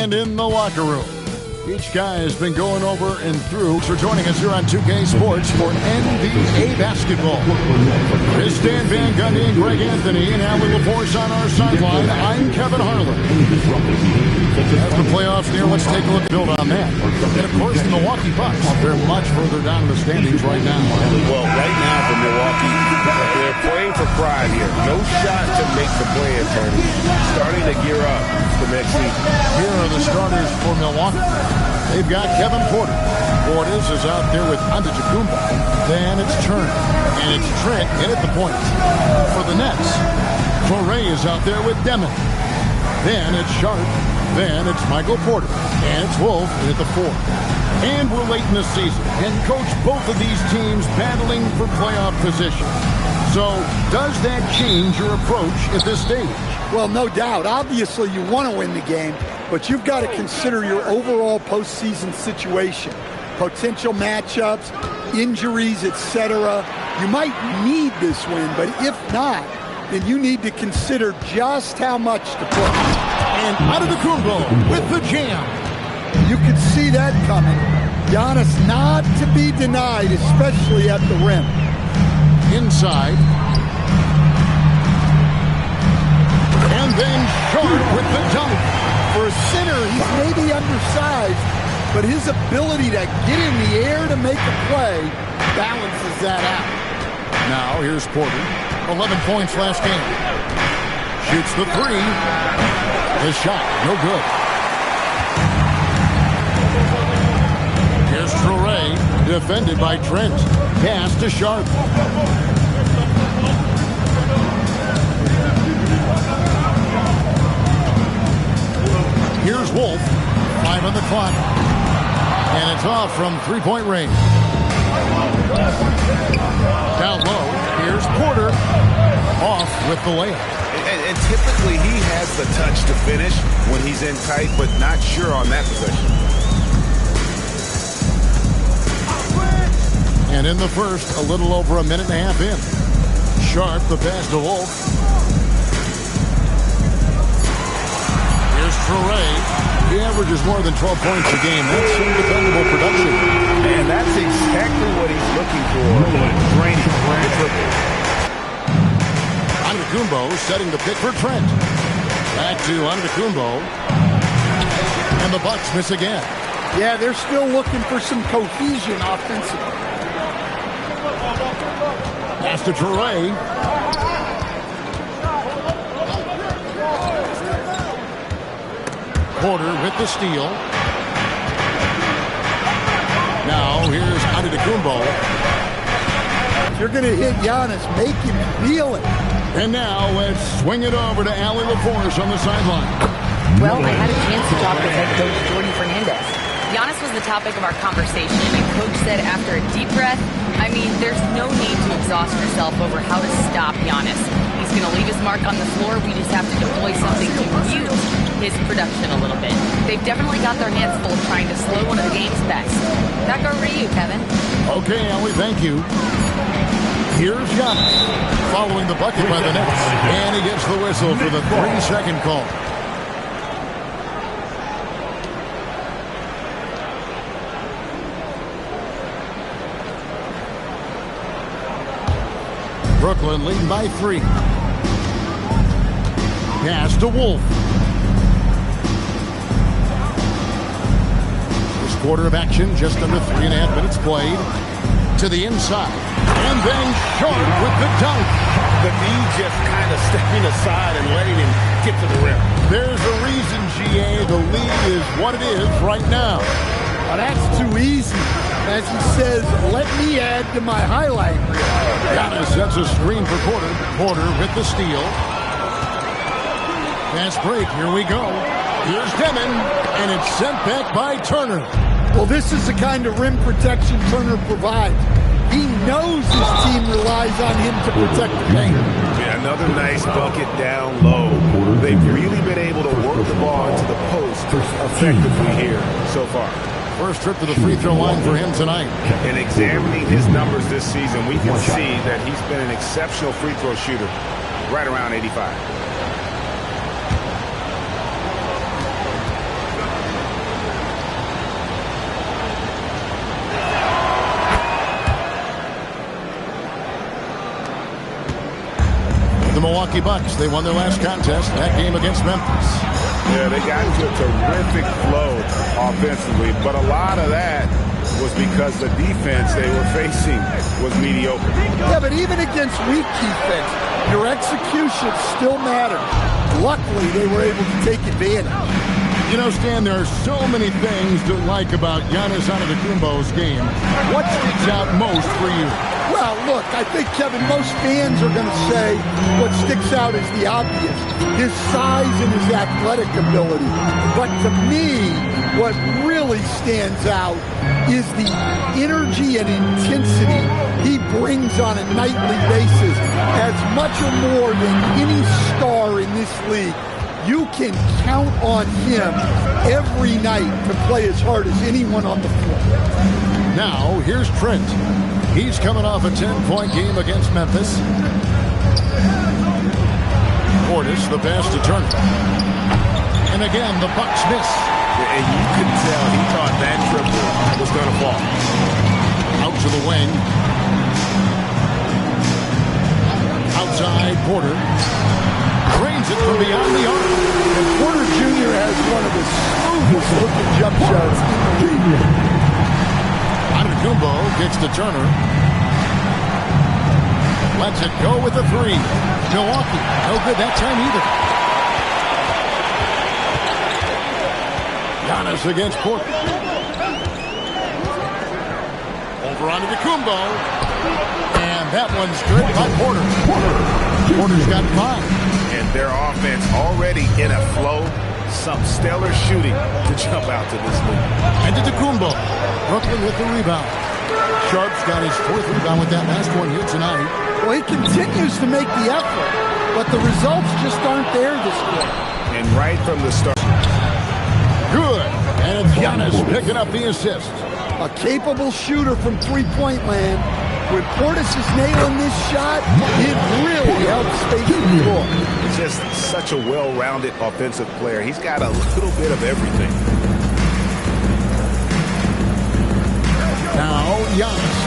And in the locker room, each guy has been going over and through. For joining us here on 2K Sports for NBA basketball. It's Dan Van Gundy and Greg Anthony and Alan LaForce on our sideline. I'm Kevin Harlan. As the playoffs near, let's take a look at build on that. And of course, the Milwaukee Bucks. They're much further down in the standings right now. Well, right now for Milwaukee, they're playing for pride here. No shot to make the play-in tournament. Starting to gear up for next season. Here are the starters for Milwaukee. They've got Kevin Porter. Portis is out there with Antetokounmpo. Then it's Turner. And it's Trent in at the point. For the Nets, Torrey is out there with Demon. Then it's Sharp. Then it's Michael Porter. And it's Wolf in at the 4. And we're late in the season. And coach, both of these teams battling for playoff position. So does that change your approach at this stage? Well, no doubt. Obviously, you want to win the game, but you've got to consider your overall postseason situation. Potential matchups, injuries, etc. You might need this win, but if not, then you need to consider just how much to play. And Antetokounmpo with the jam. You could see that coming. Giannis not to be denied, especially at the rim. Inside. And then Sharp with the dunk. For a center, he's maybe undersized, but his ability to get in the air to make a play balances that out. Now here's Porter. 11 points last game. Shoots the 3. His shot, no good. Here's Torrey, defended by Trent. Pass to Sharp. Here's Wolf. 5 on the clock. And it's off from three-point range. Down low. Here's Porter. Off with the layup. And typically he has the touch to finish when he's in tight, but not sure on that possession. And in the first, a little over a minute and a half in. Sharp, the pass to Wolf. Here's Torrey. He averages more than 12 points a game. That's some dependable production. And that's exactly what he's looking for. Draining. Antetokounmpo setting the pick for Trent. Back to Antetokounmpo. And the Bucks miss again. Yeah, they're still looking for some cohesion offensively. Pass to Torrey. Porter with the steal. Now here's Antetokounmpo. If you're going to hit Giannis, make him feel it. And now let's swing it over to Allie LaForce on the sideline. Well, I had a chance to talk with head coach Jordan Fernandez. Giannis was the topic of our conversation, and coach said after a deep breath, I mean, there's no need to exhaust yourself over how to stop Giannis. He's going to leave his mark on the floor. We just have to deploy something to mute his production a little bit. They've definitely got their hands full trying to slow one of the game's best. Back over to you, Kevin. Okay, Allie, thank you. Here's Giannis, following the bucket by the Nets. And he gets the whistle for the 3-second call. Brooklyn leading by 3. Pass to Wolf. First quarter of action, just under 3.5 minutes played. To the inside. And then Sharp with the dunk. The knee just kind of stepping aside and letting him get to the rim. There's a reason, GA, the lead is what it is right now. Well, that's too easy. As he says, let me add to my highlight reel. Giannis sets a screen for Porter. Porter with the steal. Fast break, here we go. Here's Demon, and it's sent back by Turner. Well, this is the kind of rim protection Turner provides. He knows his team relies on him to protect the paint. Yeah, another nice bucket down low. They've really been able to work the ball into the post effectively here so far. First trip to the free throw line for him tonight. In examining his numbers this season, we can see that he's been an exceptional free throw shooter, right around 85. Milwaukee Bucks. They won their last contest, that game against Memphis. Yeah, they got into a terrific flow offensively, but a lot of that was because the defense they were facing was mediocre. Yeah, but even against weak defense, your execution still matters. Luckily, they were able to take advantage. You know, Stan, there are so many things to like about Giannis Antetokounmpo's game. What sticks out most for you? Well, look, I think, Kevin, most fans are going to say what sticks out is the obvious, his size and his athletic ability. But to me, what really stands out is the energy and intensity he brings on a nightly basis, as much or more than any star in this league. You can count on him every night to play as hard as anyone on the floor. Now, here's Trent. He's coming off a 10-point game against Memphis. Portis, the pass to Turner. And again, the Bucks miss. And you could tell he thought that triple was going to fall. Out to the wing. Outside, Porter. Drains it from beyond the arc. And Porter Jr. has one of the smoothest looking jump shots in the league. Antetokounmpo kicks to Turner. Lets it go with a three. Milwaukee, no good that time either. Giannis against Porter. Over onto Antetokounmpo. And that one's good by Porter. Porter's got 5. And their offense already in a flow. Some stellar shooting to jump out to this league. Antetokounmpo. Brooklyn with the rebound. Sharp's got his 4th rebound with that last one here tonight. Well, he continues to make the effort, but the results just aren't there this quarter. And right from the start. Good. And it's Giannis picking up the assist. A capable shooter from three-point land. When Portis is nailing this shot, it really helps space the floor. Just such a well-rounded offensive player. He's got a little bit of everything. Now, Giannis,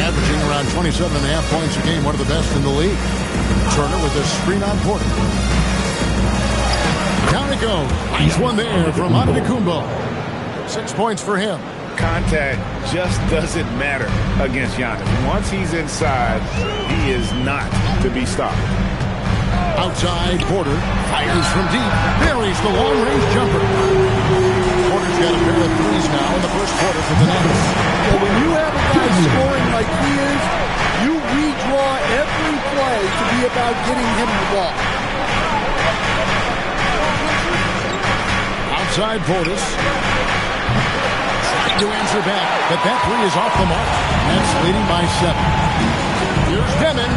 averaging around 27.5 points a game, one of the best in the league. Turner with a screen on Porter. Down it goes. Nice one there from Antetokounmpo. 6 points for him. Contact just doesn't matter against Giannis. Once he's inside, he is not to be stopped. Outside, Porter fires from deep. Buries the long-range jumper. Porter's got a pair of threes now in the first quarter for the Nets. Well, when you have a guy scoring like he is, you redraw every play to be about getting him the ball. Outside, Portis. Trying to answer back, but that three is off the mark. Nets leading by 7. Here's Demon.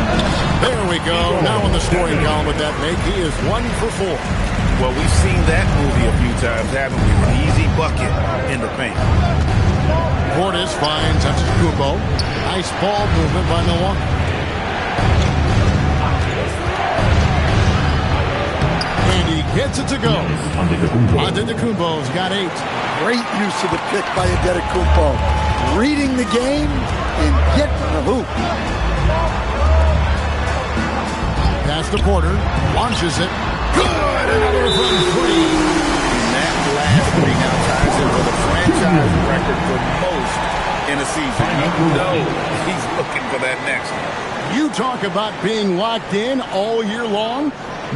There we go. Now in the scoring column with that make, he is 1 for 4. Well, we've seen that movie a few times, haven't we? An easy bucket in the paint. Portis finds Antetokounmpo. Nice ball movement by Milwaukee. And he gets it to go. Antetokounmpo's got 8. Great use of the pick by Antetokounmpo. Reading the game and getting the hoop. Pass to Porter. Launches it. Good! Another from 3. And that last three now ties in for the franchise record for most in a season. You know he's looking for that next one. You talk about being locked in all year long.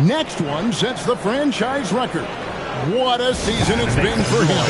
Next one sets the franchise record. What a season it's been for him.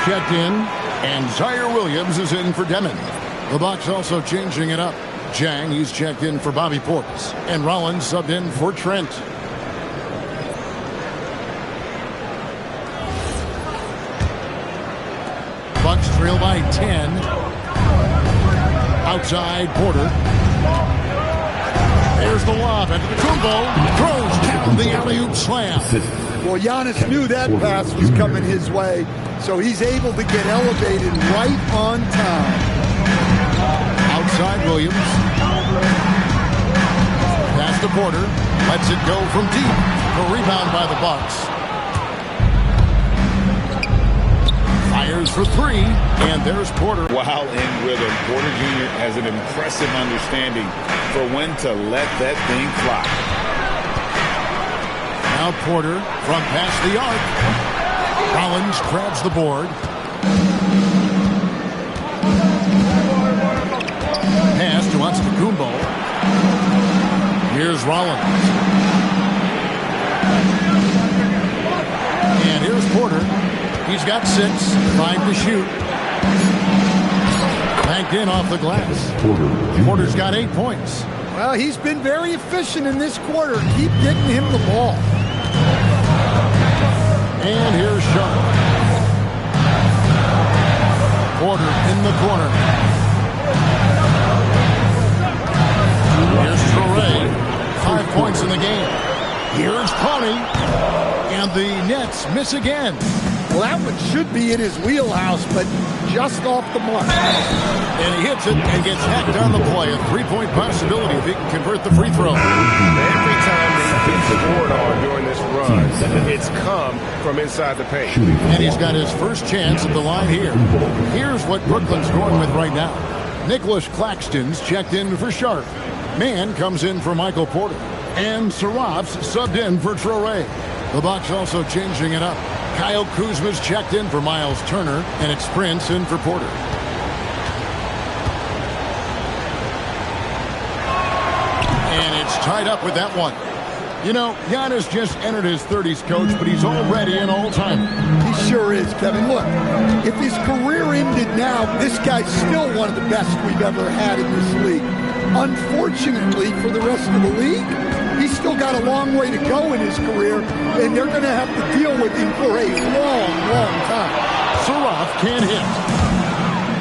checked in, and Zaire Williams is in for Demon. The Bucs also changing it up. Jang, he's checked in for Bobby Portis, and Rollins subbed in for Trent. Bucs trail by 10. Outside Porter. There's the lob into the Kumbo. Throws down the alley-oop slam. Well, Giannis knew that pass was coming his way, so he's able to get elevated right on time. Outside Williams. Pass to Porter. Lets it go from deep. A rebound by the Bucs. Fires for three, and there's Porter. While in rhythm, Porter Jr. has an impressive understanding for when to let that thing fly. Now Porter from past the arc. Rollins grabs the board. Pass to Antetokounmpo. Here's Rollins. And here's Porter. He's got 6, 5 to shoot. Banked in off the glass. Porter's got 8 points. Well, he's been very efficient in this quarter. Keep getting him the ball. And here's Sharp. Porter in the corner. Here's Traore. 5 points in the game. Here's Coney. And the Nets miss again. Well, that one should be in his wheelhouse, but just off the mark. And he hits it and gets hacked on the play. A 3-point possibility if he can convert the free throw. Every time they've been scored on during this run, it's come from inside the paint. And he's got his first chance at the line here. Here's what Brooklyn's going with right now. Nicholas Claxton's checked in for Sharp. Mann comes in for Michael Porter. And Saraf's subbed in for Traore. The Bucs also changing it up. Kyle Kuzma's checked in for Miles Turner, and it's Prince in for Porter. And it's tied up with that one. You know, Giannis just entered his 30s, Coach, but he's already an all-timer. He sure is, Kevin. Look, if his career ended now, this guy's still one of the best we've ever had in this league. Unfortunately for the rest of the league, he's still got a long way to go in his career, and they're going to have to deal with him for a long, long time. Saraf can't hit.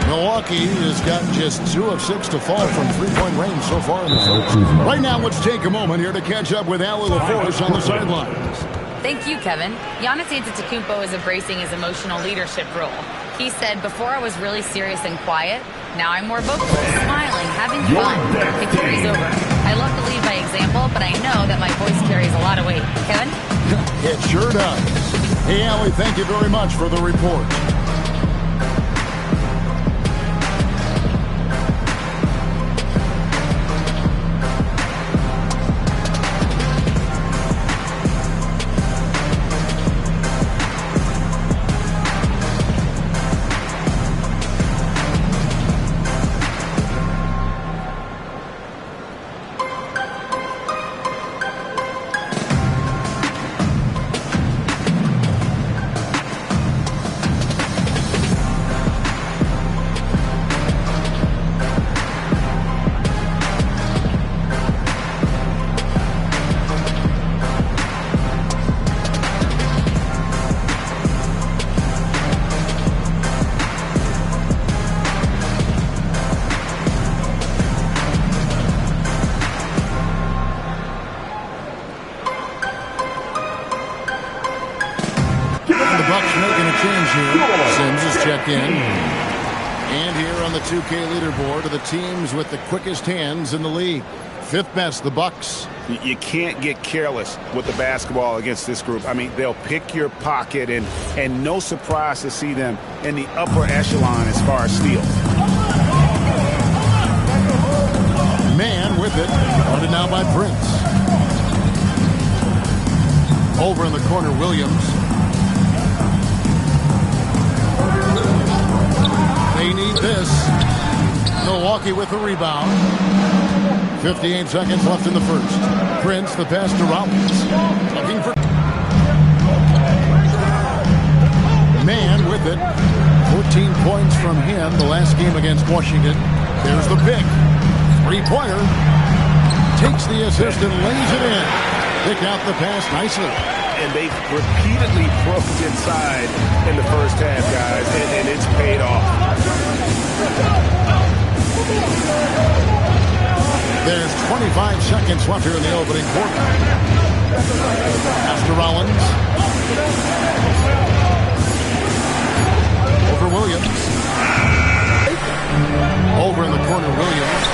Milwaukee has gotten just 2 of 6 to fall from three-point range so far in the first. Right now, let's take a moment here to catch up with Allie LaForce on the sidelines. Thank you, Kevin. Giannis Antetokounmpo is embracing his emotional leadership role. He said, before I was really serious and quiet, now I'm more vocal, smiling, having fun. It carries over. I love to lead by example, but I know that my voice carries a lot of weight. Kevin? It sure does. Hey, Allie, thank you very much for the report. In. And here on the 2K leaderboard are the teams with the quickest hands in the league. 5th best, the Bucs. You can't get careless with the basketball against this group. I mean, they'll pick your pocket, and no surprise to see them in the upper echelon as far as steals. Mann with it. Guarded now by Prince. Over in the corner, Williams. They need this. Milwaukee with the rebound. 58 seconds left in the first. Prince, the pass to Rollins. Looking for... Mann with it. 16 points from him the last game against Washington. There's the pick. Three-pointer. Takes the assist and lays it in. Pick out the pass nicely. And they repeatedly broke inside in the first half, guys, and it's paid off. There's 25 seconds left here in the opening quarter. Pass to Rollins. Over Williams. Over in the corner, Williams.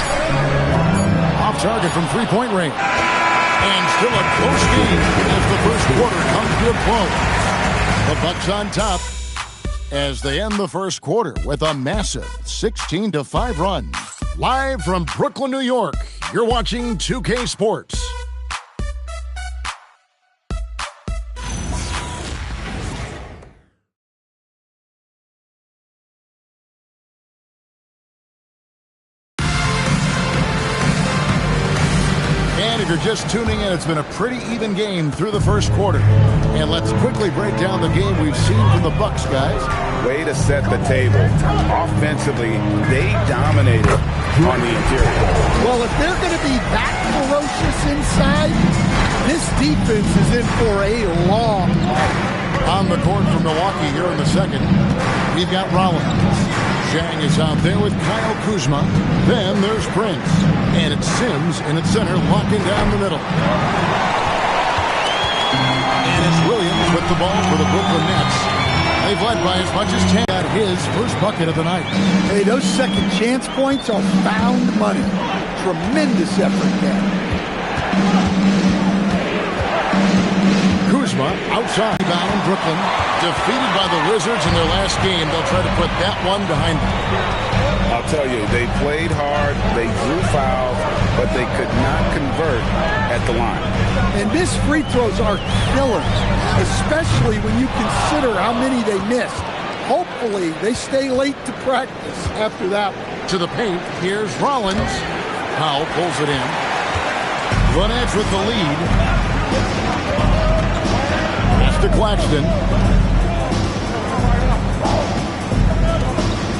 Off target from three-point range. And still a close game as the first quarter comes to a close. The Bucks on top as they end the first quarter with a massive 16-5 run. Live from Brooklyn, New York, you're watching 2K Sports. If you're just tuning in, it's been a pretty even game through the first quarter. And let's quickly break down the game we've seen from the Bucks, guys. Way to set the table. Offensively, they dominated on the interior. Well, if they're going to be that ferocious inside, this defense is in for a long night. On the court from Milwaukee here in the second, we've got Rollins. Zhang is out there with Kyle Kuzma. Then there's Prince. And it's Sims in its center, locking down the middle. And it's Williams with the ball for the Brooklyn Nets. They've led by as much as 10. Got his first bucket of the night. Hey, those second chance points are found money. Tremendous effort there. Kuzma outside. Rebound in Brooklyn. Defeated by the Wizards in their last game. They'll try to put that one behind them. I'll tell you, they played hard, they drew fouls, but they could not convert at the line. And missed free throws are killers, especially when you consider how many they missed. Hopefully, they stay late to practice after that one. To the paint, here's Rollins. Powell pulls it in. One edge with the lead. Pass to Claxton.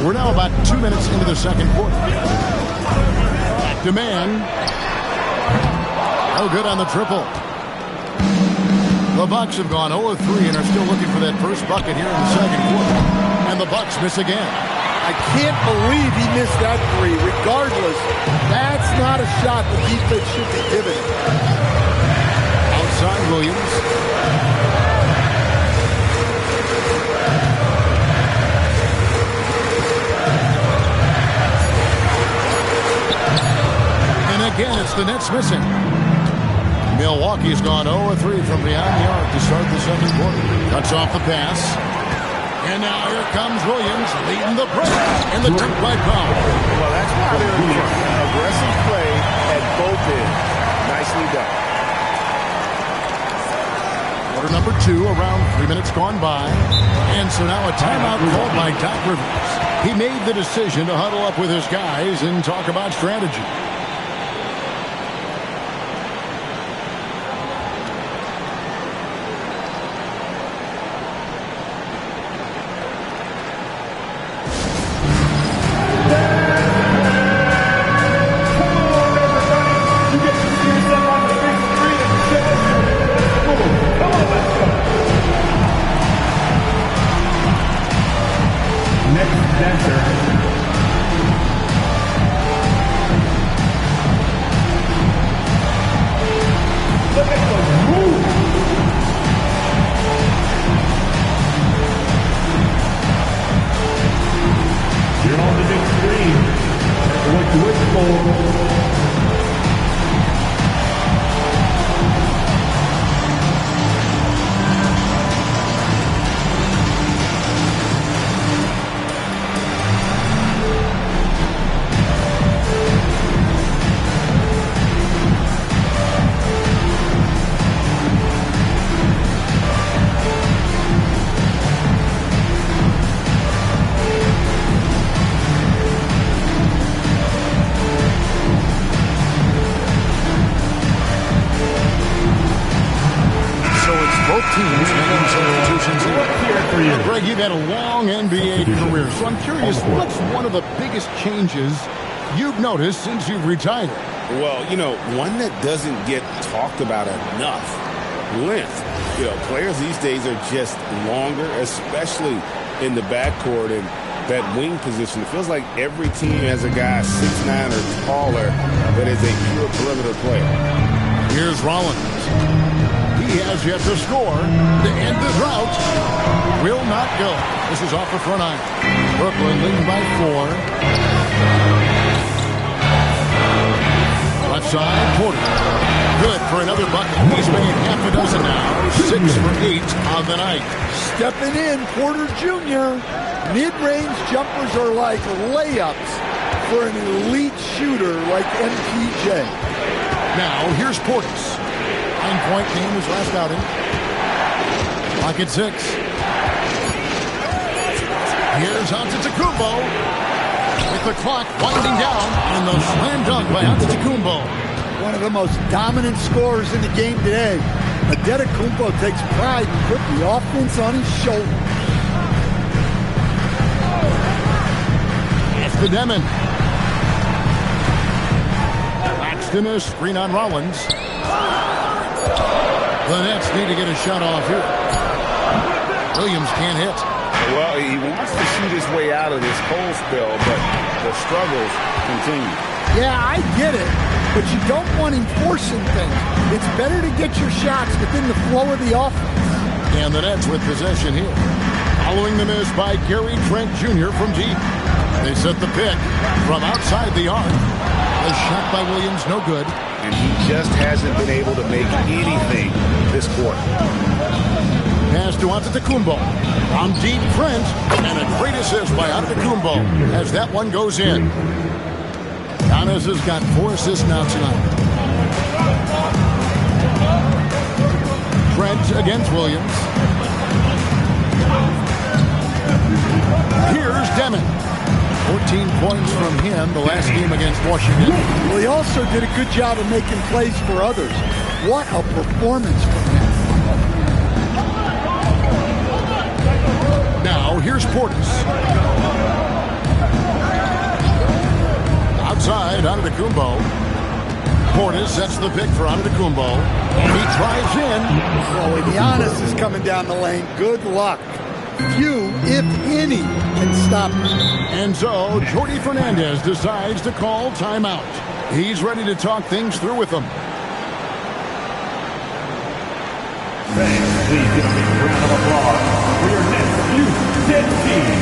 We're now about 2 minutes into the second quarter. Back to man. No good on the triple. The Bucks have gone 0-3 and are still looking for that first bucket here in the second quarter. And the Bucks miss again. I can't believe he missed that three. Regardless, that's not a shot the defense should be giving. Outside Williams. Again, it's the Nets missing. Milwaukee's gone 0-3 from beyond the arc to start the second quarter. Cuts off the pass. And now here comes Williams leading the press. And the dunk by Powell. Well, that's why they're doing aggressive play at both ends. Nicely done. Quarter number 2, around 3 minutes gone by. And so now a timeout called by Doc Rivers. He made the decision to huddle up with his guys and talk about strategy. Both teams making substitutions here. Greg, you've had a long NBA career, so I'm curious, what's one of the biggest changes you've noticed since you've retired? Well, one that doesn't get talked about enough, length. Players these days are just longer, especially in the backcourt and that wing position. It feels like every team has a guy 6'9" or taller that is a pure perimeter player. Here's Rollins. He has yet to score to end the drought. Will not go. This is off the front iron. Brooklyn leading by 4. Left side, Porter. Good for another bucket. He's made half a dozen now. 6 for 8 on the night. Stepping in, Porter Jr. Mid-range jumpers are like layups for an elite shooter like MPJ. Now, here's Portis. 9-point game his last outing. Clock at 6. Here's Antetokounmpo. With the clock winding down, and the slam dunk by Antetokounmpo. One of the most dominant scorers in the game today. Antetokounmpo takes pride in putting the offense on his shoulders. It's the Demon. Laxton a screen on Rollins. The Nets need to get a shot off here. Williams can't hit. Well, he wants to shoot his way out of this cold spell, but the struggles continue. Yeah, I get it, but you don't want him forcing things. It's better to get your shots within the flow of the offense. And the Nets with possession here. Following the miss by Gary Trent Jr. from deep. They set the pick from outside the arc. The shot by Williams, no good. And he just hasn't been able to make anything this quarter. Pass to Antetokounmpo. From deep, Trent. And a great assist by Antetokounmpo as that one goes in. Giannis has got 4 assists now tonight. Trent against Williams. Here's Demon. 14 points from him the last game against Washington. Well, he also did a good job of making plays for others. What a performance from him. Now, here's Portis. Outside, Antetokounmpo. Portis sets the pick for Antetokounmpo. And he drives in. Well, when Giannis is coming down the lane, good luck. Few, if any, can stop him. And so, Jordi Fernandez decides to call timeout. He's ready to talk things through with them. Fans, please give a big round of applause for your next U10 team.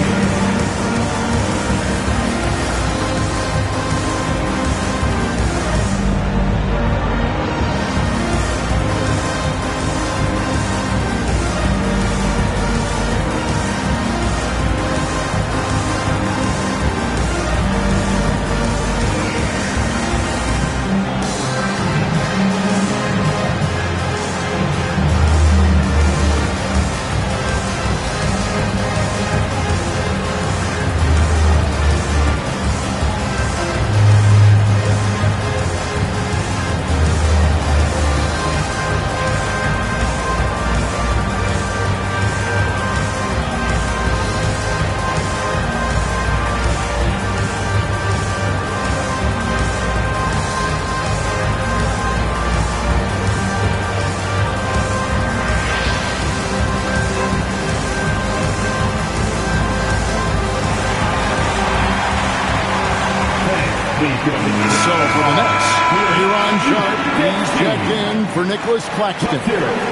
So for the Nets, De'Aaron Sharp, he's checked in for Nicholas Claxton.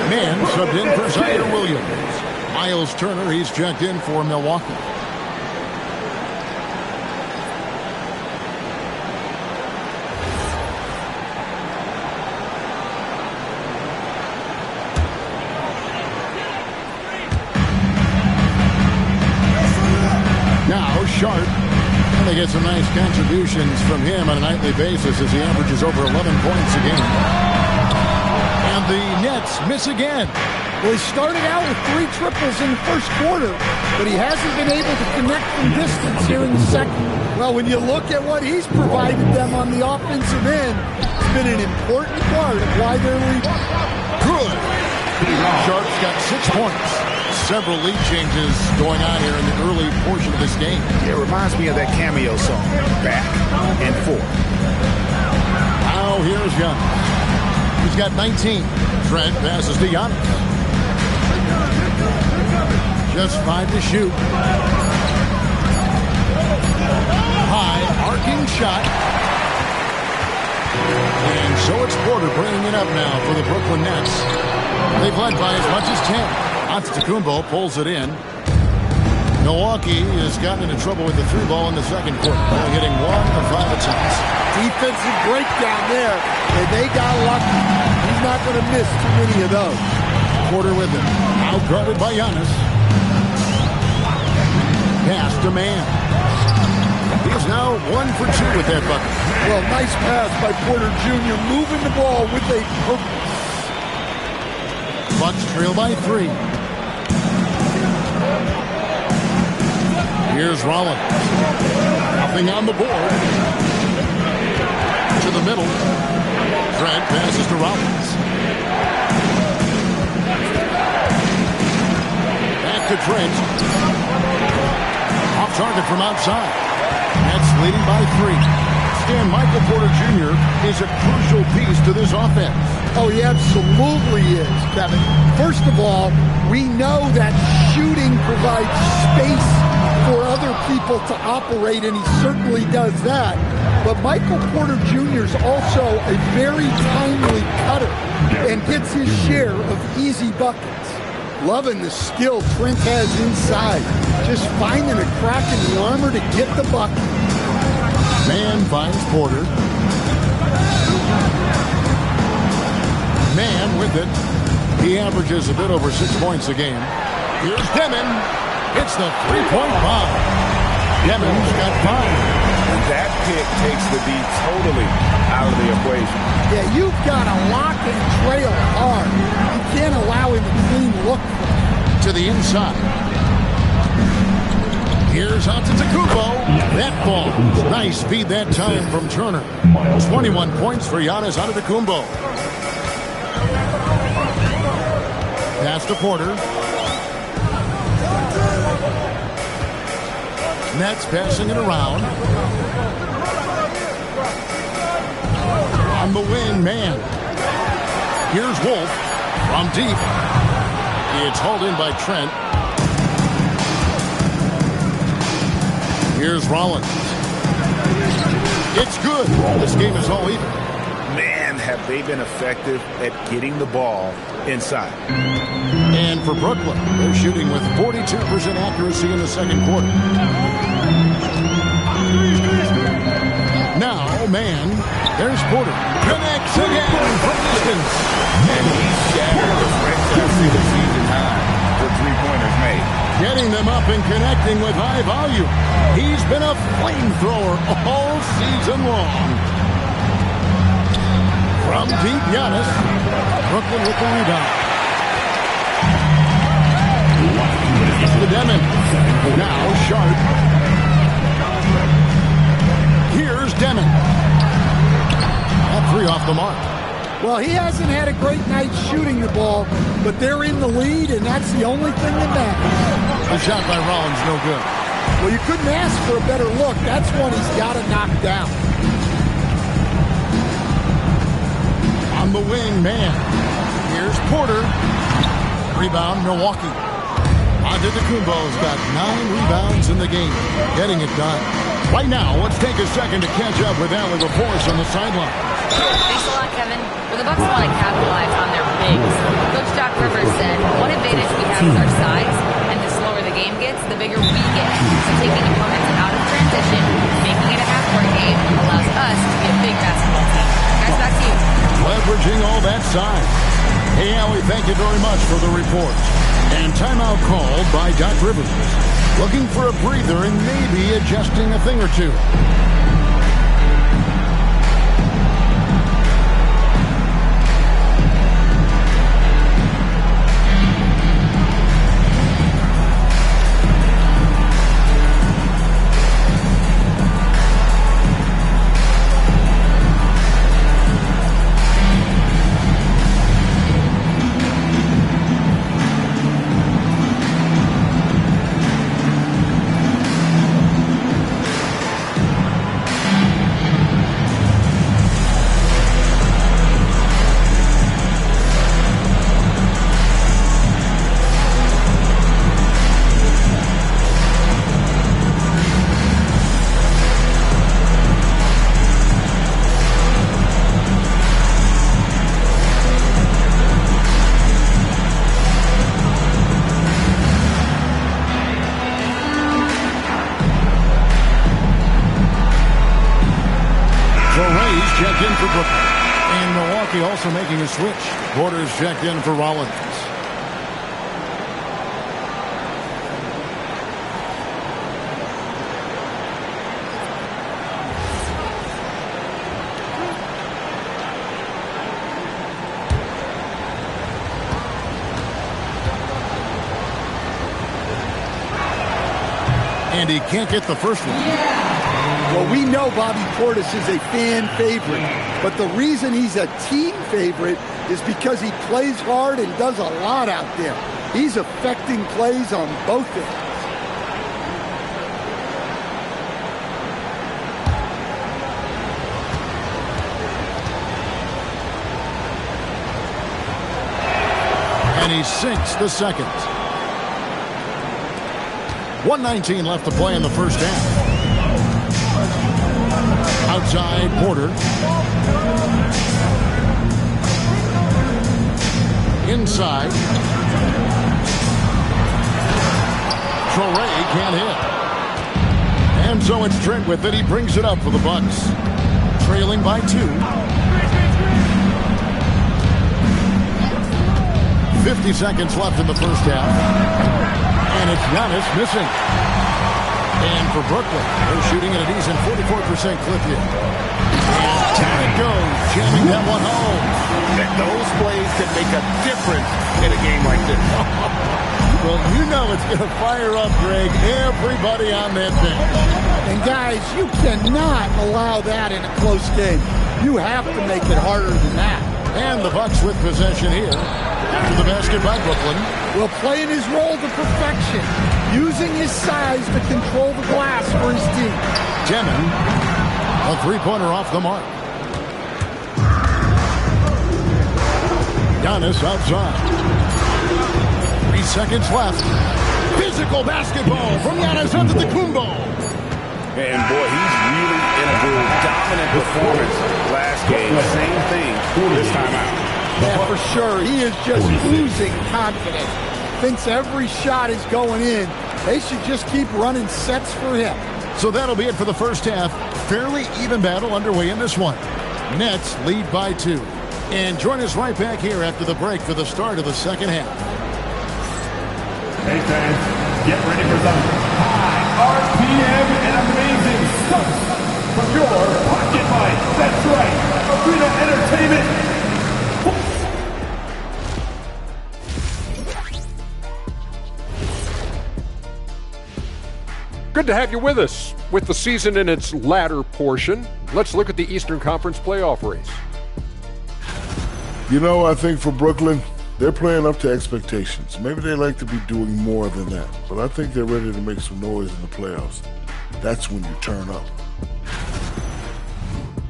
Man subbed in for Zaire Williams. Miles Turner, he's checked in for Milwaukee. Now Sharp. They get some nice contributions from him on a nightly basis as he averages over 11 points a game. And the Nets miss again. Well, he started out with 3 triples in the first quarter, but he hasn't been able to connect from distance here in the second. Well, when you look at what he's provided them on the offensive end, it's been an important part of why they're leading. Good. Sharp's got 6 points. Several lead changes going on here in the early portion of this game. It reminds me of that cameo song, Back and Forth. Now here's Giannis. He's got 19. Trent passes to Giannis. Just 5 to shoot. High, arcing shot. And so it's Porter bringing it up now for the Brooklyn Nets. They've led by as much as 10. Antetokounmpo pulls it in. Milwaukee has gotten into trouble with the through ball in the second quarter. They're hitting 1 of 5 attempts. Defensive breakdown there, and they got lucky. He's not going to miss too many of those. Porter with it. Out guarded by Giannis. Pass to Man. He's now 1 for 2 with that bucket. Well, nice pass by Porter Jr. moving the ball with a purpose. Bucks trail by 3. Here's Rollins. Nothing on the board. To the middle. Trent passes to Rollins. Back to Trent. Off target from outside. Nets leading by 3. Stan, Michael Porter Jr. is a crucial piece to this offense. Oh, he absolutely is, Kevin. First of all, we know that shooting provides space for other people to operate, and he certainly does that. But Michael Porter Jr. is also a very timely cutter and gets his share of easy buckets. Loving the skill Trent has inside. Just finding a crack in the armor to get the bucket. Man finds Porter. Man with it. He averages a bit over 6 points a game. Here's Demon. It's the three-point bomb. Demon's got 5. And that pick takes the D totally out of the equation. Yeah, you've got to lock and trail hard. You can't allow him to clean look. To the inside. Here's Antetokounmpo. That ball. Nice feed that time from Turner. 21 points for Giannis Antetokounmpo. Pass to Porter. Nets passing it around. On the wing, Man. Here's Wolf from deep. It's hauled in by Trent. Here's Rollins. It's good. This game is all even. Man, have they been effective at getting the ball inside. And for Brooklyn, they're shooting with 42% accuracy in the second quarter. Now, Man, there's Porter. Connects again from distance. And he shattered the franchise season high for three-pointers made. Getting them up and connecting with high volume. He's been a flamethrower all season long. From deep, Giannis. Brooklyn with the rebound. To Demon. Now Sharp. Here's Demon. That 3 off the mark. Well, he hasn't had a great night shooting the ball, but they're in the lead, and that's the only thing that matters. The shot by Rollins, no good. Well, you couldn't ask for a better look. That's one he's got to knock down. On the wing, Man. Here's Porter. Rebound, Milwaukee. Antetokounmpo's got 9 rebounds in the game. Getting it done. Right now, let's take a second to catch up with Allie LaForce on the sideline. Thanks a lot, Kevin. Well, the Bucks want to capitalize on their bigs. Coach Doc Rivers said, one advantage we have is our size, and the slower the game gets, the bigger we get. So taking opponents out of transition, making it a half-court game, allows us to be a big basketball team. Guys, back to you. Leveraging all that size. Hey, Allie, thank you very much for the report. And timeout called by Doc Rivers. Looking for a breather and maybe adjusting a thing or two. Milwaukee also making a switch. Porter's checked in for Rollins. And he can't get the first one. Well, we know Bobby Portis is a fan favorite, but the reason he's a team favorite is because he plays hard and does a lot out there. He's affecting plays on both ends. And he sinks the second. 1:19 left to play in the first half. Outside, Porter. Inside. Traore can't hit. And so it's Trent with it. He brings it up for the Bucks. Trailing by 2. 50 seconds left in the first half. And it's Giannis missing. And for Brooklyn, they're shooting at a decent 44% clip here. And down it goes, jamming that one home. And those plays can make a difference in a game like this. Well, you know it's going to fire up, Greg, everybody on that bench. And guys, you cannot allow that in a close game. You have to make it harder than that. And the Bucks with possession here. After the basket by Brooklyn. Will playing his role to perfection, using his size to control the glass for his team. Demon, a three-pointer off the mark. Giannis outside. 3 seconds left. Physical basketball from Giannis Antetokounmpo. And boy, he's really in a good, dominant performance last game. Same thing this time out. Yeah, for sure. He is just oozing confidence. Thinks every shot is going in. They should just keep running sets for him. So that'll be it for the first half. Fairly even battle underway in this one. Nets lead by 2. And join us right back here after the break for the start of the second half. Hey fans, get ready for some high RPM and amazing stunts from your pocket fight. That's right, Arena Entertainment. Good to have you with us. With the season in its latter portion, let's look at the Eastern Conference playoff race. You know, I think for Brooklyn, they're playing up to expectations. Maybe they like to be doing more than that, but I think they're ready to make some noise in the playoffs. That's when you turn up.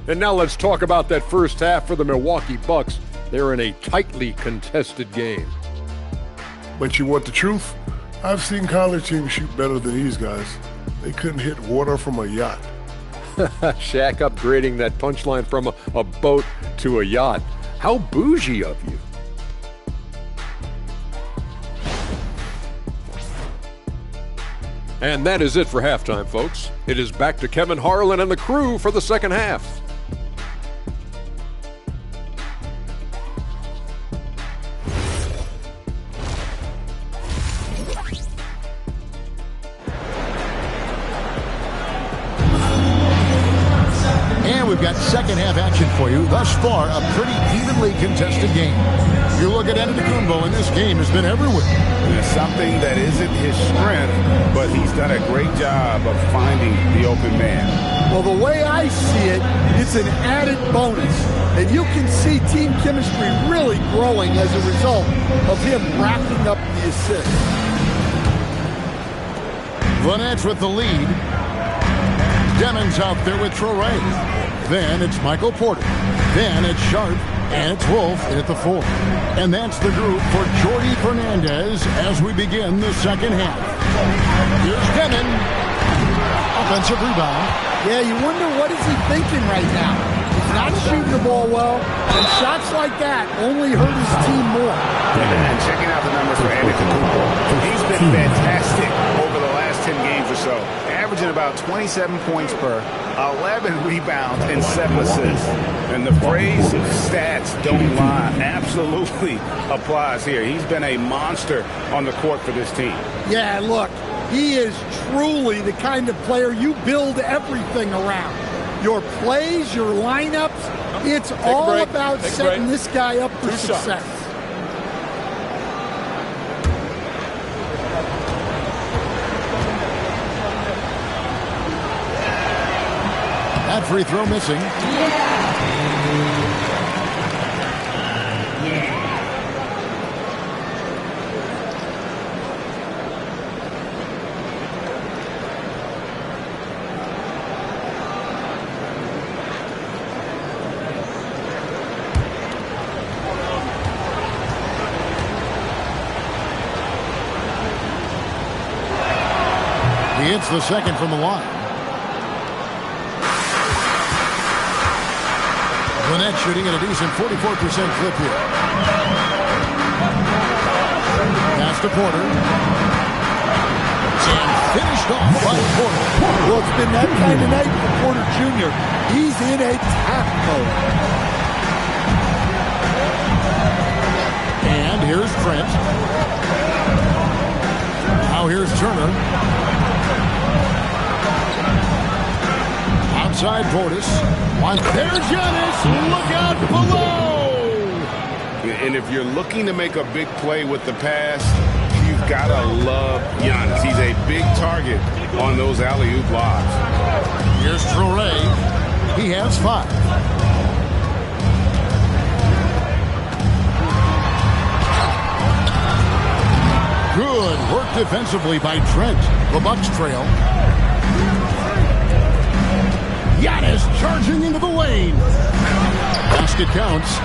And now let's talk about that first half for the Milwaukee Bucks. They're in a tightly contested game. But you want the truth? I've seen college teams shoot better than these guys. They couldn't hit water from a yacht. Shaq upgrading that punchline from a boat to a yacht. How bougie of you. And that is it for halftime, folks. It is back to Kevin Harlan and the crew for the second half. We've got second half action for you. Thus far, a pretty evenly contested game. You look at Antetokounmpo, and this game has been everywhere. It's something that isn't his strength, but he's done a great job of finding the open man. Well, the way I see it, it's an added bonus. And you can see team chemistry really growing as a result of him racking up the assists. The Nets with the lead. Demon's out there with Traore. Then it's Michael Porter. Then it's Sharp. And it's Wolf at the 4. And that's the group for Jordi Fernandez as we begin the second half. Here's Demon. Offensive rebound. Yeah, you wonder what is he thinking right now. He's not shooting the ball well, and shots like that only hurt his team more. And checking out the numbers for Antetokounmpo. He's been fantastic over the last 10 games or so. averaging about 27 points per, 11 rebounds, and 7 assists. And the phrase stats don't lie absolutely applies here. He's been a monster on the court for this team. Yeah, look, he is truly the kind of player you build everything around. Your plays, your lineups, it's all about setting this guy up for success. That free throw missing. He hits the second from the line. Gwinnett shooting at a decent 44% clip here. Pass to Porter. And finished off by Porter. Well, it's been that kind of night for Porter Jr. He's in attack mode. And here's Trent. Now here's Turner. Outside Portis. There's Giannis. Look out below. And if you're looking to make a big play with the pass, you've got to love Giannis. He's a big target on those alley-oop lobs. Here's Traore. He has 5. Good work defensively by Trent. The Bucks trail. Giannis charging into the lane. Basket counts.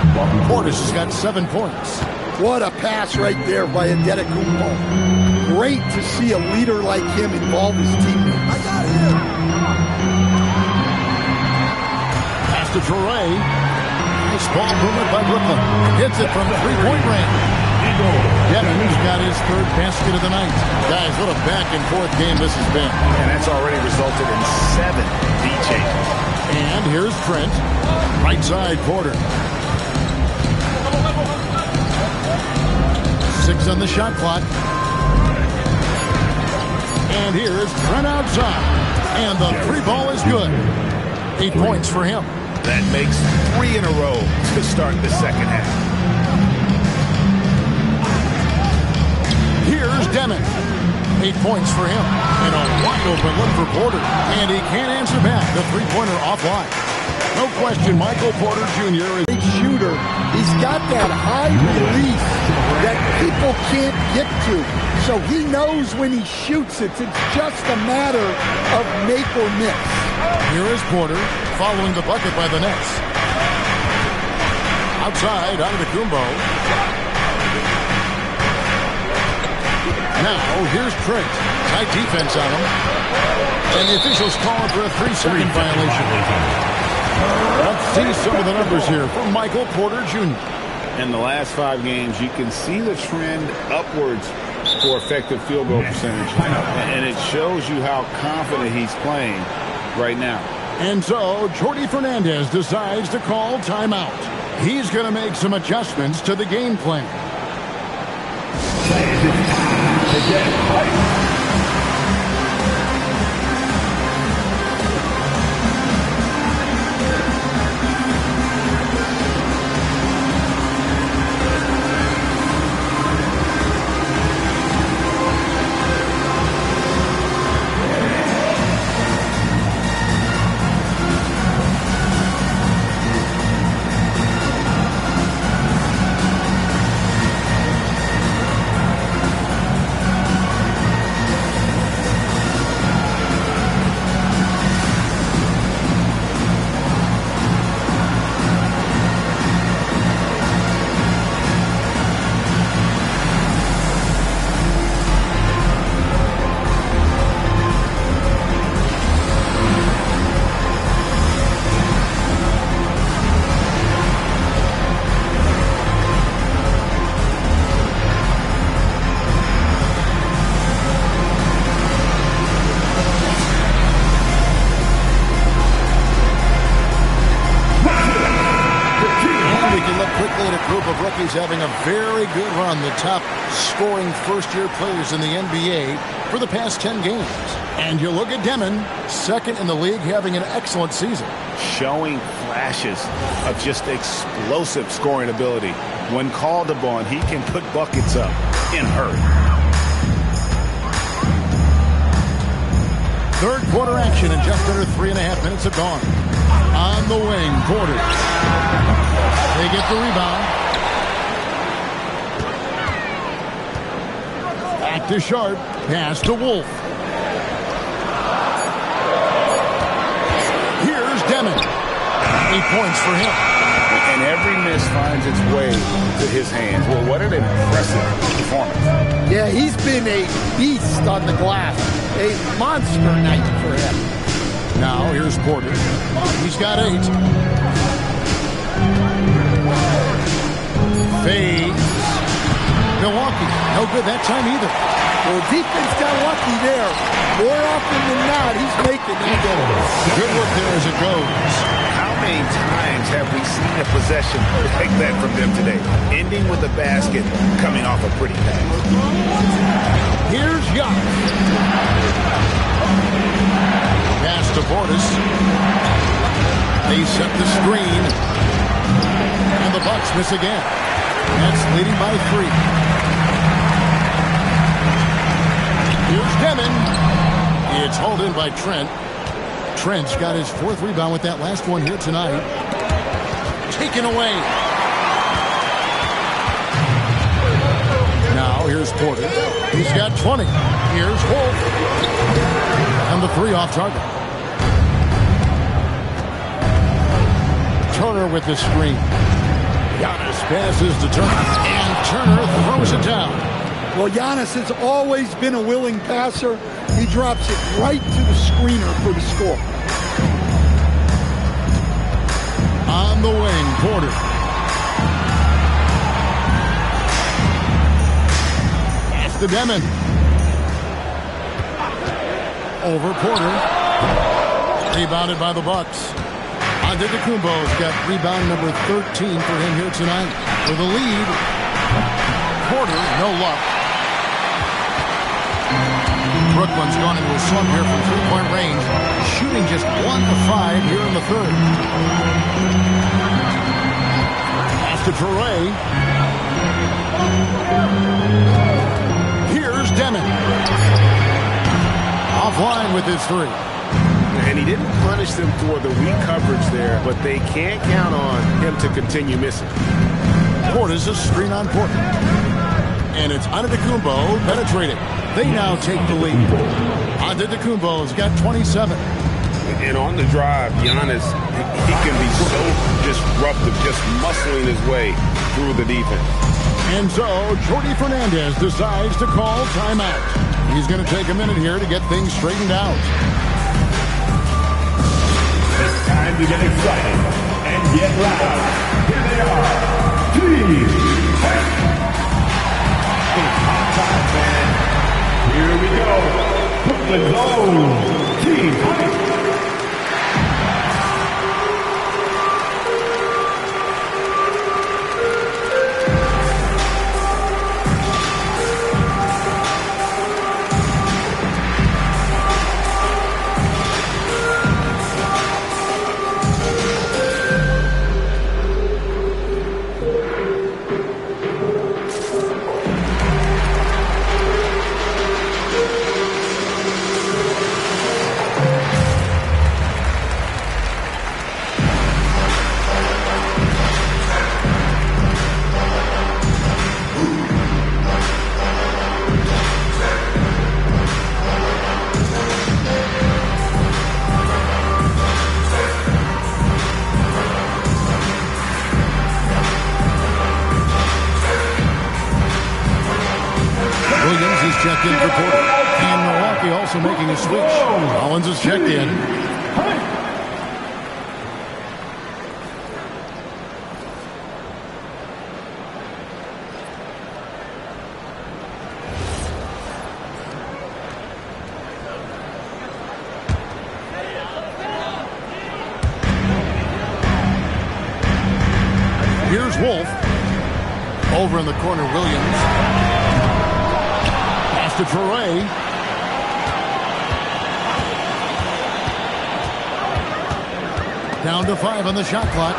Portis has got 7 points. What a pass right there by Antetokounmpo. Great to see a leader like him involve his teammates. I got him. Pass to Traore. Nice ball movement by Brooklyn. Hits it from 3-point range. Devin's got his 3rd basket of the night. Guys, what a back-and-forth game this has been. And that's already resulted in 7 beat changes. And here's Trent. Right side, Porter. 6 on the shot clock. And here's Trent outside. And the 3 ball is good. 8 points for him. That makes 3 in a row to start the second half. Here's Deming. 8 points for him. And a wide open look for Porter. And he can't answer back. The 3-pointer offline. No question, Michael Porter Jr. is Big shooter. He's got that high release that people can't get to. So he knows when he shoots it. It's just a matter of make or miss. Here is Porter following the bucket by the Nets. Outside, Antetokounmpo. Now, here's Trent. Tight defense on him. And the officials call it for a 3-second violation. Let's see some of the numbers here from Michael Porter Jr. In the last 5 games, you can see the trend upwards for effective field goal percentage. And it shows you how confident he's playing right now. And so, Jordi Fernandez decides to call timeout. He's going to make some adjustments to the game plan. having a very good run, the top scoring first-year players in the NBA for the past 10 games. And you look at Demon, second in the league, having an excellent season. Showing flashes of just explosive scoring ability. When called upon, he can put buckets up in a hurry. Third quarter action in just under 3.5 minutes have gone. On the wing, Porter. They get the rebound. Back to Sharp. Pass to Wolf. Here's Demon. 8 points for him. And every miss finds its way to his hands. Well, what an impressive performance. Yeah, he's been a beast on the glass. A monster night for him. Now, here's Porter. He's got 8. Fades. Milwaukee. No good that time either. Well, defense got lucky there. More often than not, he's making that goal. Good work there as it goes. How many times have we seen a possession like that from them today? Ending with a basket, coming off a pretty pass. Here's Young. Pass to Portis. They set the screen. And the Bucks miss again. Nets leading by 3. Here's Demon. It's hauled in by Trent. Trent's got his 4th rebound with that last one here tonight. Taken away. Now here's Porter. He's got 20. Here's Wolf. And the 3 off target. Turner with the screen. Giannis passes to Turner. And Turner throws it down. Well, Giannis has always been a willing passer. He drops it right to the screener for the score. On the wing, Porter. Pass to Demon. Over Porter. Rebounded by the Bucks. Antetokounmpo's got rebound number 13 for him here tonight. For the lead, Porter, no luck. Brooklyn's gone into a slump here from 3-point range, shooting just 1 of 5 here in the third. Pass to Toure. Here's Demon. Offline with his 3. And he didn't punish them for the weak coverage there, but they can't count on him to continue missing. Porter's a screen on Porter. And it's Antetokounmpo penetrating. They now take the lead. Antetokounmpo's got 27. And on the drive, Giannis, he can be so disruptive, just muscling his way through the defense. And so, Jordi Fernandez decides to call timeout. He's going to take a minute here to get things straightened out. It's time to get excited and get loud. Here they are. Team Fight. It's hot time, man. Here we go. Brooklyn Zone. Team Fight. Checked in for Porter. And Milwaukee also making a switch. Collins is checked in. Here's Wolf. Over in the corner, Williams. Pass to Traore. Down to 5 on the shot clock.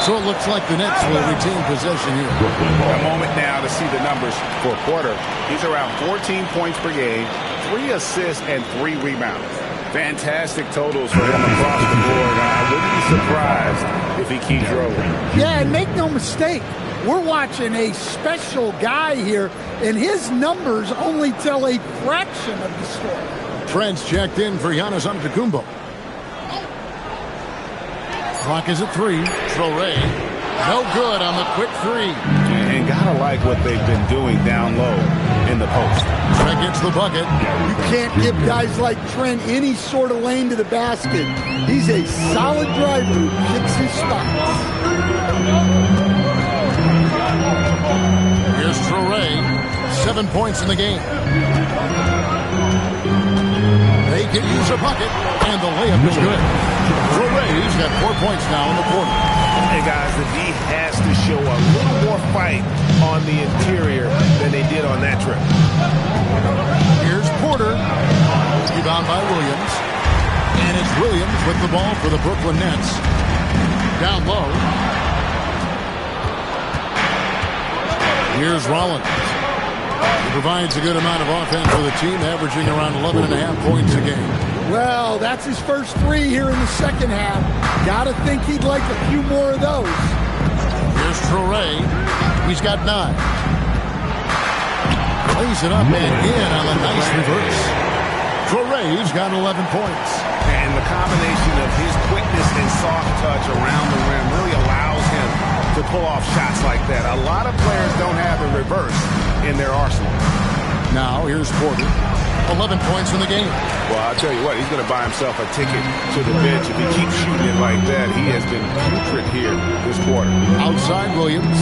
So it looks like the Nets will retain possession here. A moment now to see the numbers for Porter. He's around 14 points per game, 3 assists, and 3 rebounds. Fantastic totals for him across the board. I wouldn't be surprised if he keeps rolling. Yeah, and make no mistake, we're watching a special guy here, and his numbers only tell a fraction of the story. Trent's checked in for Giannis Antetokounmpo. Clock is at 3. Traore, no good on the quick 3. And gotta like what they've been doing down low in the post. Trent gets the bucket. You can't give guys like Trent any sort of lane to the basket. He's a solid driver who picks his spots. Here's Traore, 7 points in the game. They can use a bucket, and the layup is good. Traore's got 4 points now in the quarter. Hey, guys, the D has to show a little more fight on the interior than they did on that trip. Here's Porter. Rebound by Williams. And it's Williams with the ball for the Brooklyn Nets. Down low. Here's Rollins. He provides a good amount of offense for the team, averaging around 11.5 points a game. Well, that's his first 3 here in the second half. Gotta think he'd like a few more of those. Here's Traore. He's got 9. Lays it up and in on a nice reverse. Traore's got 11 points. And the combination of his quickness and soft touch around the rim really allows him to pull off shots like that. A lot of players don't have a reverse in their arsenal. Now, here's Porter. 11 points in the game. Well, I'll tell you what, he's going to buy himself a ticket to the bench if he keeps shooting it like that. He has been putrid here this quarter. Outside Williams.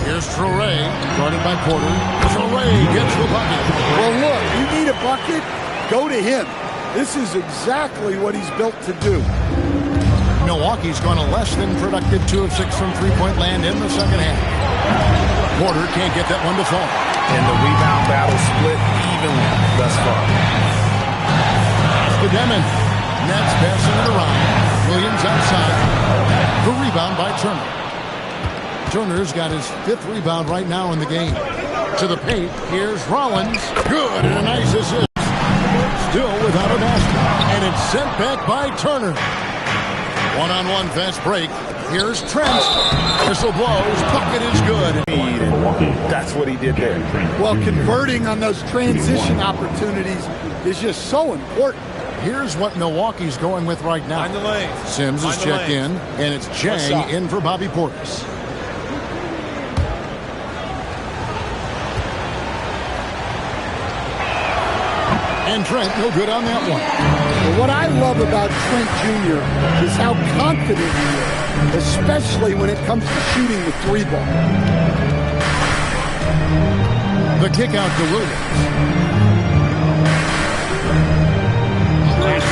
Here's Traore, guarded by Porter. Traore gets the bucket. Well, look, you need a bucket, go to him. This is exactly what he's built to do. Milwaukee's gone a less than productive 2 of 6 from three-point land in the second half. Porter can't get that one to fall. And the rebound battle split evenly thus far. Pass to Demon. Nets passing it around. Williams outside. The rebound by Turner. Turner's got his 5th rebound right now in the game. To the paint, here's Rollins. Good, and a nice assist. Still without a basket. And it's sent back by Turner. One-on-one fast break. Here's Trent. Whistle blows. Bucket is good. That's what he did there. Well, converting on those transition opportunities is just so important. Here's what Milwaukee's going with right now. Find the lane. Sims is checked in, and it's Chang in for Bobby Portis. And Trent, no good on that one. Well, what I love about Trent Jr. is how confident he is, especially when it comes to shooting the 3 ball. The kick out to Williams.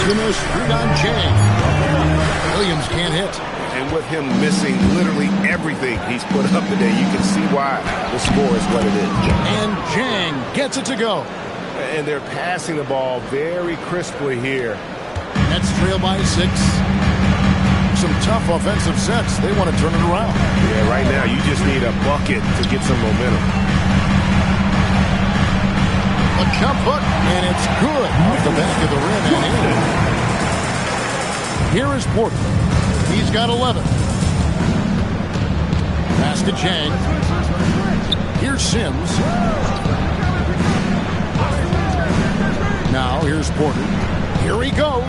Finish on Chang. Williams can't hit. And with him missing literally everything he's put up today, you can see why the score is what it is. And Chang gets it to go. And they're passing the ball very crisply here. Nets trail by 6. Some tough offensive sets. They want to turn it around. Yeah, right now you just need a bucket to get some momentum. A jump hook, and it's good off the back of the rim and in. Here is Porter. He's got 11. Pass to Chang. Here's Sims. Now here's Porter. Here he goes.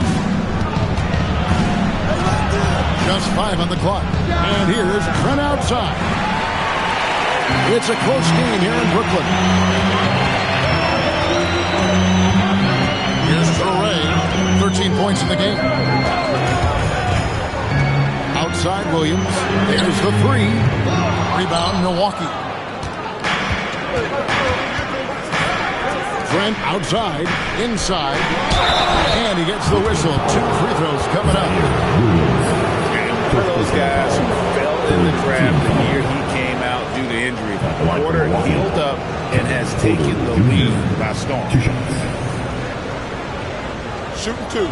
Just 5 on the clock. And here's Trent outside. It's a close game here in Brooklyn. Here's Traore. 13 points in the game. Outside Williams. There's the 3. Rebound Milwaukee. Trent outside, inside, and he gets the whistle. 2 free throws coming up. For those guys who fell in the draft the year he came out due to injury. Porter healed up and has taken the lead by storm. Shooting 2.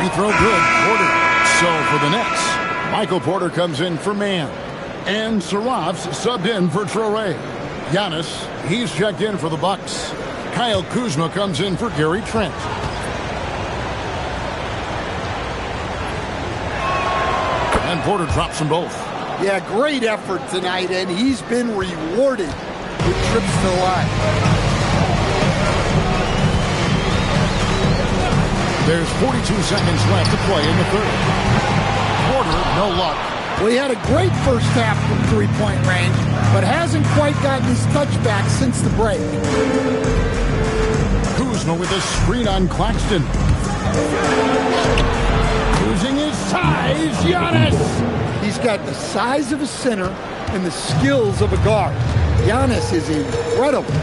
Free throw good. Porter. So for the Nets, Michael Porter comes in for Mann. And Saraf's subbed in for Traore. Giannis, he's checked in for the Bucks. Kyle Kuzma comes in for Gary Trent. And Porter drops them both. Yeah, great effort tonight, and he's been rewarded with trips to the line. There's 42 seconds left to play in the third. Porter, no luck. Well, he had a great first half from three-point range, but hasn't quite gotten his touchback since the break. Kuzma with a screen on Claxton. Using his size, Giannis. He's got the size of a center and the skills of a guard. Giannis is incredible.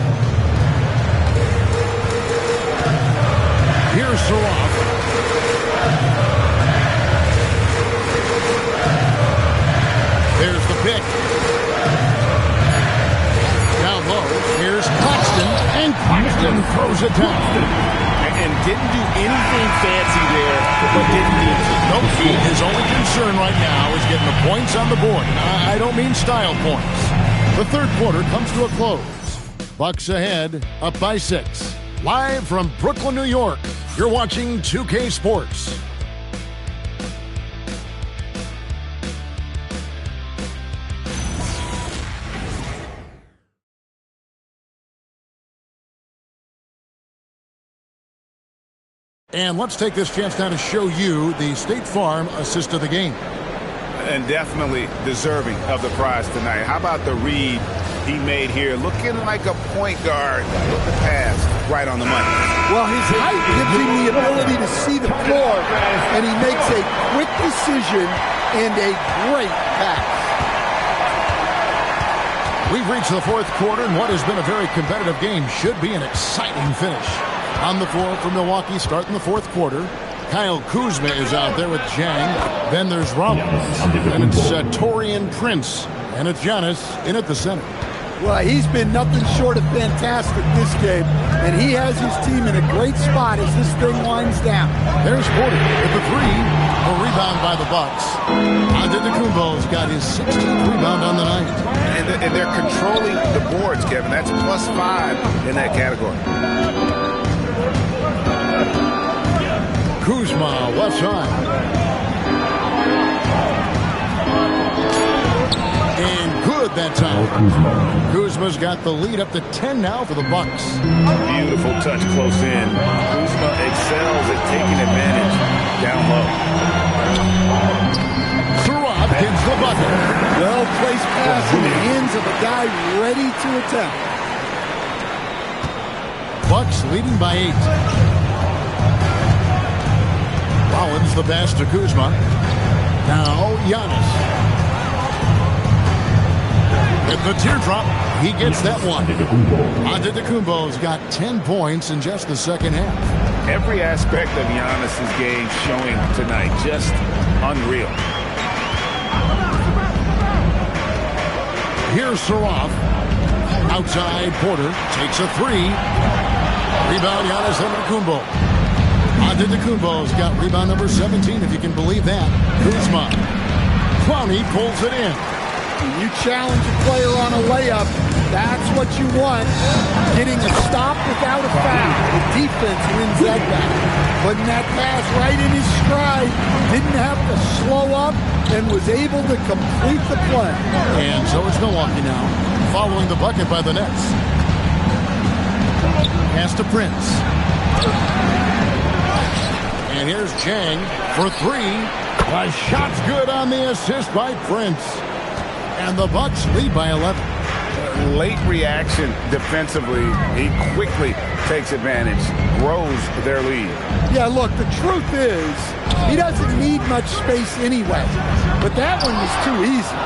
Here's Saraf. There's the pick. Down low, here's Claxton, and Claxton throws it down. And didn't do anything fancy there, but didn't need to. Nope, his only concern right now is getting the points on the board. I don't mean style points. The third quarter comes to a close. Bucks ahead, up by 6. Live from Brooklyn, New York, you're watching 2K Sports. And let's take this chance now to show you the State Farm assist of the game. And definitely deserving of the prize tonight. How about the read he made here? Looking like a point guard with the pass right on the money. Well, his height gives him the ability to see the floor, and he makes a quick decision and a great pass. We've reached the fourth quarter, and what has been a very competitive game should be an exciting finish. On the floor for Milwaukee, starting the fourth quarter. Kyle Kuzma is out there with Jang. Then there's Rollins. And it's Taurean Prince. And it's Giannis in at the center. Well, he's been nothing short of fantastic this game. And he has his team in a great spot as this thing winds down. There's Porter with the 3. A rebound by the Bucks. Antetokounmpo's got his 16th rebound on the night. And they're controlling the boards, Kevin. That's +5 in that category. Kuzma, left side. And good that time. Kuzma's got the lead up to 10 now for the Bucks. Beautiful touch close in. Kuzma excels at taking advantage down low. Saraf gets the bucket. Well-placed pass in the hands of a guy ready to attack. Bucks leading by 8. Rollins the pass to Kuzma. Now Giannis. At the teardrop, he gets that one. Antetokounmpo's got 10 points in just the second half. Every aspect of Giannis' game showing tonight, just unreal. Here's Saraf. Outside, Porter takes a 3. Rebound, Giannis Antetokounmpo. Antetokounmpo's got rebound number 17, if you can believe that. Kuzma. Clowney pulls it in. When you challenge a player on a layup, that's what you want. Getting a stop without a foul. The defense wins that battle. Putting that pass right in his stride. Didn't have to slow up and was able to complete the play. And so it's Milwaukee now, following the bucket by the Nets. Pass to Prince. And here's Chang for 3. A shot's good on the assist by Prince. And the Bucks lead by 11. Late reaction defensively. He quickly takes advantage, grows their lead. Yeah, look, the truth is, he doesn't need much space anyway. But that one was too easy.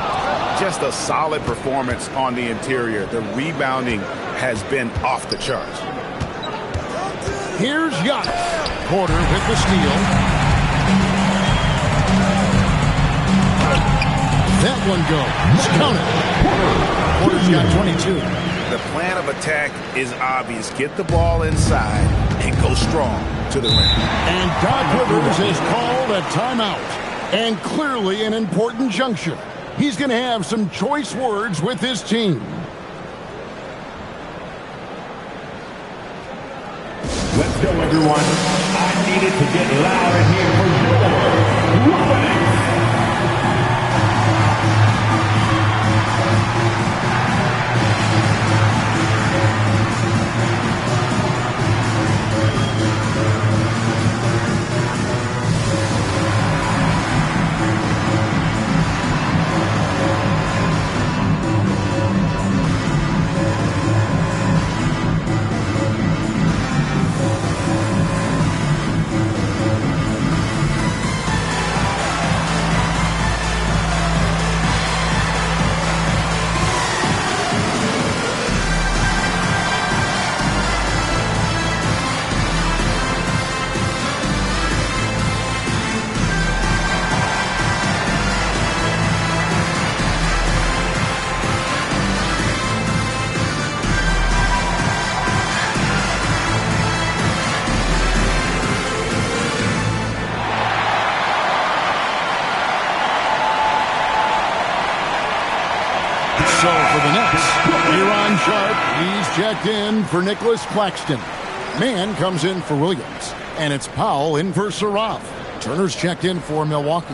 Just a solid performance on the interior. The rebounding has been off the charts. Here's Giannis. Porter with the steal. That one goes. Count it. Porter's got 22. The plan of attack is obvious. Get the ball inside and go strong to the rim. And Doc Rivers has called a timeout. And clearly an important juncture. He's going to have some choice words with his team. Let's go, everyone. I needed to get loud in here for your Rockets. So for the Nets, Iran Sharp, he's checked in for Nicholas Claxton. Mann comes in for Williams, and it's Powell in for Saraf. Turner's checked in for Milwaukee.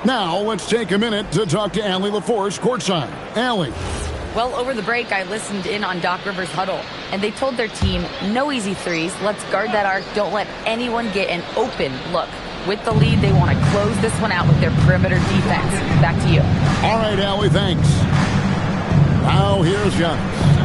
Now let's take a minute to talk to Allie LaForce courtside. Allie. Well, over the break, I listened in on Doc Rivers' huddle, and they told their team, no easy threes. Let's guard that arc. Don't let anyone get an open look. With the lead, they want to close this one out with their perimeter defense. Back to you. All right, Allie, thanks. Now here's Giannis.